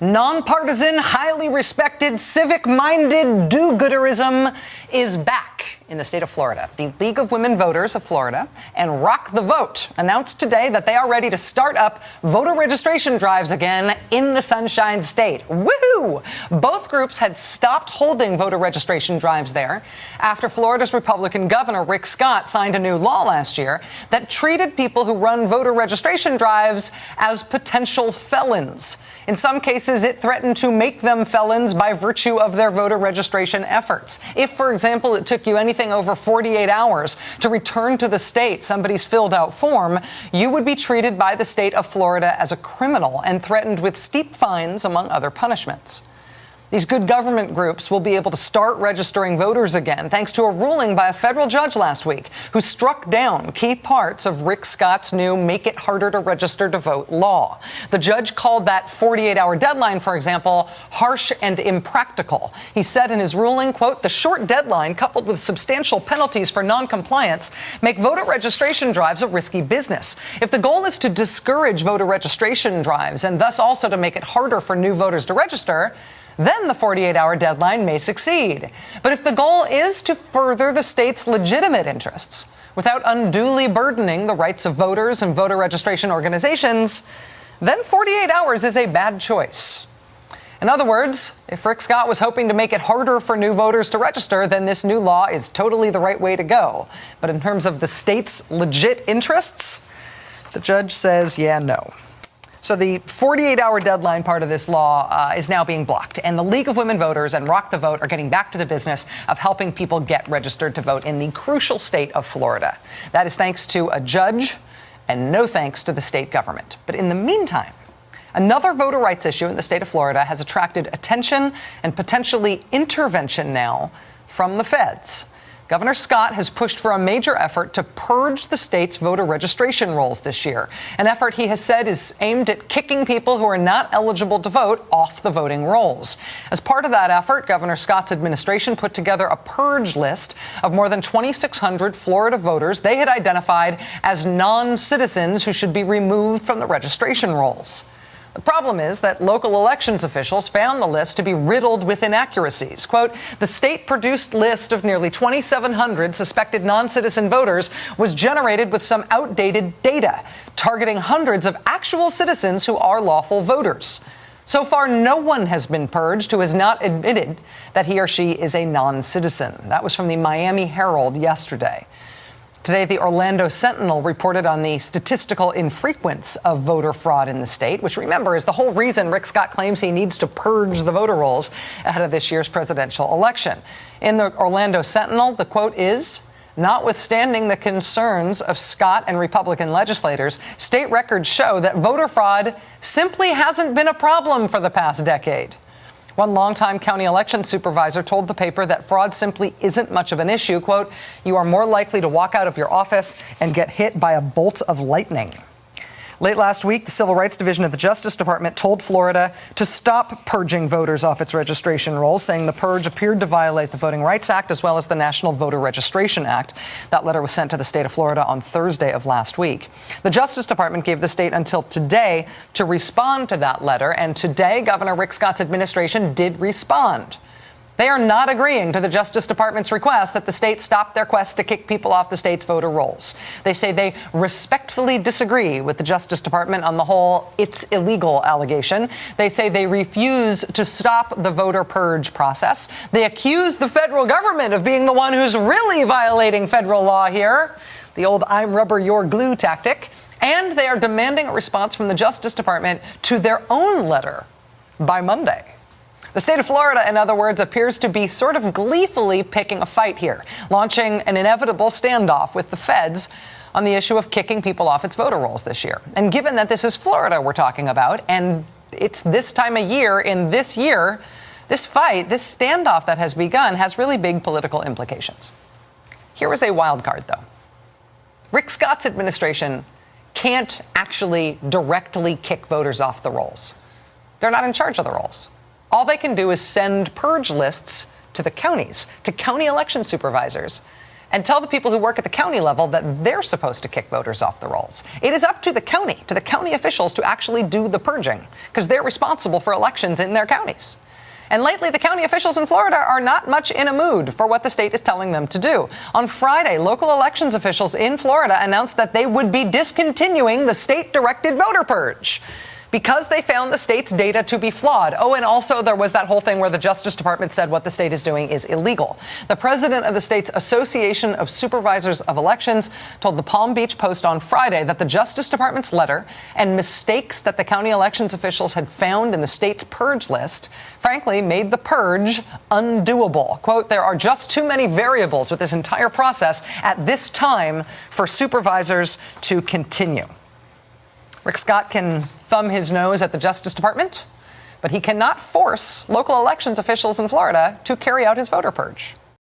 Nonpartisan, highly respected, civic-minded do-gooderism is back in the state of Florida. The League of Women Voters of Florida and Rock the Vote announced today that they are ready to start up voter registration drives again in the Sunshine State. Woohoo! Both groups had stopped holding voter registration drives there after Florida's Republican Governor Rick Scott signed a new law last year that treated people who run voter registration drives as potential felons. In some cases, it threatened to make them felons by virtue of their voter registration efforts. If, for example, it took you anything over 48 hours to return to the state somebody's filled out form, you would be treated by the state of Florida as a criminal and threatened with steep fines, among other punishments. These good government groups will be able to start registering voters again thanks to a ruling by a federal judge last week who struck down key parts of Rick Scott's new Make It Harder to Register to Vote law. The judge called that 48-hour deadline, for example, harsh and impractical. He said in his ruling, quote, "The short deadline coupled with substantial penalties for noncompliance make voter registration drives a risky business. If the goal is to discourage voter registration drives and thus also to make it harder for new voters to register, then the 48-hour deadline may succeed. But if the goal is to further the state's legitimate interests without unduly burdening the rights of voters and voter registration organizations, then 48 hours is a bad choice." In other words, if Rick Scott was hoping to make it harder for new voters to register, then this new law is totally the right way to go. But in terms of the state's legit interests, the judge says, yeah, no. So the 48-hour deadline part of this law is now being blocked, and the League of Women Voters and Rock the Vote are getting back to the business of helping people get registered to vote in the crucial state of Florida. That is thanks to a judge and no thanks to the state government. But in the meantime, another voter rights issue in the state of Florida has attracted attention and potentially intervention now from the feds. Governor Scott has pushed for a major effort to purge the state's voter registration rolls this year, an effort he has said is aimed at kicking people who are not eligible to vote off the voting rolls. As part of that effort, Governor Scott's administration put together a purge list of more than 2,600 Florida voters they had identified as non-citizens who should be removed from the registration rolls. The problem is that local elections officials found the list to be riddled with inaccuracies. Quote, "The state-produced list of nearly 2,700 suspected non-citizen voters was generated with some outdated data, targeting hundreds of actual citizens who are lawful voters. So far, no one has been purged who has not admitted that he or she is a non-citizen." That was from the Miami Herald yesterday. Today, the Orlando Sentinel reported on the statistical infrequence of voter fraud in the state, which, remember, is the whole reason Rick Scott claims he needs to purge the voter rolls ahead of this year's presidential election. In the Orlando Sentinel, the quote is, "Notwithstanding the concerns of Scott and Republican legislators, state records show that voter fraud simply hasn't been a problem for the past decade." One longtime county election supervisor told the paper that fraud simply isn't much of an issue. Quote, "You are more likely to walk out of your office and get hit by a bolt of lightning." Late last week, the Civil Rights Division of the Justice Department told Florida to stop purging voters off its registration rolls, saying the purge appeared to violate the Voting Rights Act as well as the National Voter Registration Act. That letter was sent to the state of Florida on Thursday of last week. The Justice Department gave the state until today to respond to that letter, and today Governor Rick Scott's administration did respond. They are not agreeing to the Justice Department's request that the state stop their quest to kick people off the state's voter rolls. They say they respectfully disagree with the Justice Department on the whole "it's illegal" allegation. They say they refuse to stop the voter purge process. They accuse the federal government of being the one who's really violating federal law here, the old "I'm rubber, you're glue" tactic. And they are demanding a response from the Justice Department to their own letter by Monday. The state of Florida, in other words, appears to be sort of gleefully picking a fight here, launching an inevitable standoff with the feds on the issue of kicking people off its voter rolls this year. And given that this is Florida we're talking about, and it's this time of year in this year, this fight, this standoff that has begun has really big political implications. Here is a wild card, though. Rick Scott's administration can't actually directly kick voters off the rolls. They're not in charge of the rolls. All they can do is send purge lists to the counties, to county election supervisors, and tell the people who work at the county level that they're supposed to kick voters off the rolls. It is up to the county officials to actually do the purging, because they're responsible for elections in their counties. And lately, the county officials in Florida are not much in a mood for what the state is telling them to do. On Friday, local elections officials in Florida announced that they would be discontinuing the state-directed voter purge because they found the state's data to be flawed. Oh, and also there was that whole thing where the Justice Department said what the state is doing is illegal. The president of the state's Association of Supervisors of Elections told the Palm Beach Post on Friday that the Justice Department's letter and mistakes that the county elections officials had found in the state's purge list, frankly, made the purge undoable. Quote, there are just too many variables with this entire process at this time for supervisors to continue. Rick Scott can thumb his nose at the Justice Department, but he cannot force local elections officials in Florida to carry out his voter purge.